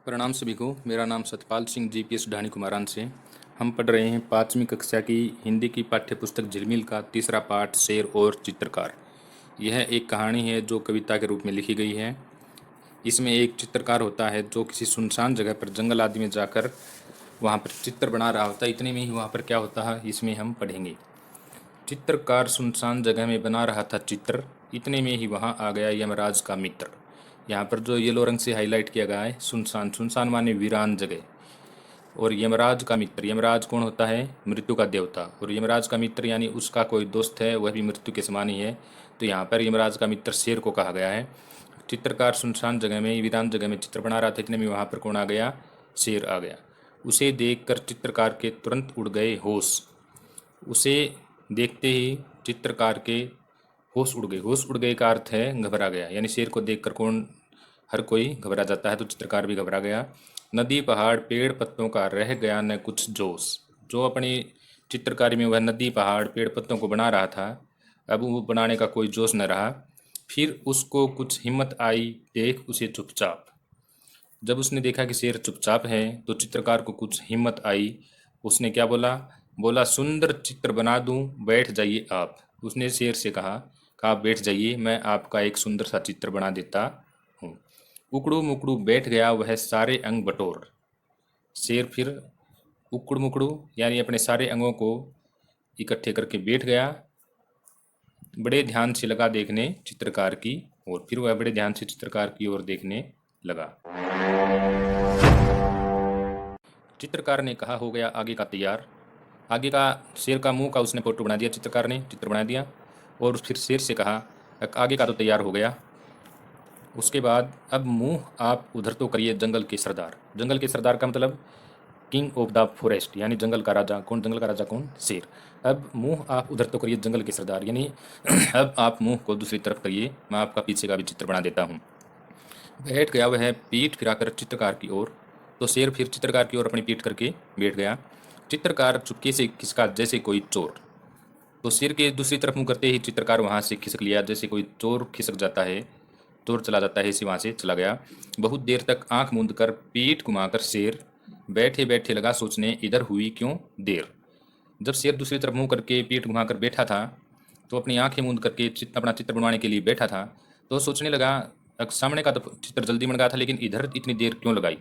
प्रणाम सभी को। मेरा नाम सतपाल सिंह जीपीएस ढाणी कुमारान से। हम पढ़ रहे हैं 5वीं कक्षा की हिंदी की पाठ्यपुस्तक झिलमिल का तीसरा पाठ शेर और चित्रकार। यह एक कहानी है जो कविता के रूप में लिखी गई है। इसमें एक चित्रकार होता है जो किसी सुनसान जगह पर जंगल आदि में जाकर वहाँ पर चित्र बना रहा होता है। इतने में ही वहाँ पर क्या होता है इसमें हम पढ़ेंगे। चित्रकार सुनसान जगह में बना रहा था चित्र, इतने में ही वहाँ आ गया यमराज का मित्र। यहाँ पर जो येलो रंग से हाईलाइट किया गया है सुनसान, सुनसान माने वीरान जगह। और यमराज का मित्र, यमराज कौन होता है? मृत्यु का देवता। और यमराज का मित्र यानी उसका कोई दोस्त है, वह भी मृत्यु के समान ही है। तो यहाँ पर यमराज का मित्र शेर को कहा गया है। चित्रकार सुनसान जगह में, वीरान जगह में चित्र बना रहा था, इतने में वहाँ पर कौन आ गया? शेर आ गया। उसे देखकर चित्रकार के तुरंत उड़ गए होश। उसे देखते ही चित्रकार के होश उड़ गए। होश उड़ गए का अर्थ है घबरा गया, यानी शेर को देखकर कौन, हर कोई घबरा जाता है, तो चित्रकार भी घबरा गया। नदी पहाड़ पेड़ पत्तों का रह गया न कुछ जोश। जो अपनी चित्रकारी में वह नदी पहाड़ पेड़ पत्तों को बना रहा था, अब वो बनाने का कोई जोश न रहा। फिर उसको कुछ हिम्मत आई, देख उसे चुपचाप। जब उसने देखा कि शेर चुपचाप है तो चित्रकार को कुछ हिम्मत आई। उसने क्या बोला? बोला, सुंदर चित्र बना दूं, बैठ जाइए आप। उसने शेर से कहा आप बैठ जाइए, मैं आपका एक सुंदर सा चित्र बना देता हूँ। उकड़ू मुकड़ू बैठ गया वह सारे अंग बटोर। शेर फिर उकड़ मुकड़ू यानी अपने सारे अंगों को इकट्ठे करके बैठ गया। बड़े ध्यान से लगा देखने चित्रकार की ओर। फिर वह बड़े ध्यान से चित्रकार की ओर देखने लगा। चित्रकार ने कहा, हो गया आगे का तैयार। आगे का शेर का मुंह का उसने फोटो बना दिया, चित्रकार ने चित्र बना दिया। और फिर शेर से कहा, आगे का तो तैयार हो गया। उसके बाद अब मुंह आप उधर तो करिए जंगल के सरदार। जंगल के सरदार का मतलब किंग ऑफ द फॉरेस्ट, यानी जंगल का राजा। कौन जंगल का राजा? कौन? शेर। अब मुंह आप उधर तो करिए जंगल के सरदार, यानी अब आप मुंह को दूसरी तरफ करिए, मैं आपका पीछे का भी चित्र बना देता हूँ। बैठ गया वह पीठ फिराकर चित्रकार की ओर। तो शेर फिर चित्रकार की ओर अपनी पीठ करके बैठ गया। चित्रकार चुपके से खिसका जैसे कोई चोर। तो शेर के दूसरी तरफ मुंह करते ही चित्रकार वहाँ से खिसक लिया, जैसे कोई चोर खिसक जाता है, चोर चला जाता है, इसी वहाँ से चला गया। बहुत देर तक आंख मूंद कर पीठ घुमाकर शेर बैठे बैठे लगा सोचने, इधर हुई क्यों देर। जब शेर दूसरी तरफ मुंह करके पीठ घुमाकर बैठा था, तो अपनी आंखें मूंद करके अपना चित्र बनवाने के लिए बैठा था, तो सोचने लगा, सामने का तो चित्र जल्दी बन गया था, लेकिन इधर इतनी देर क्यों लगाई।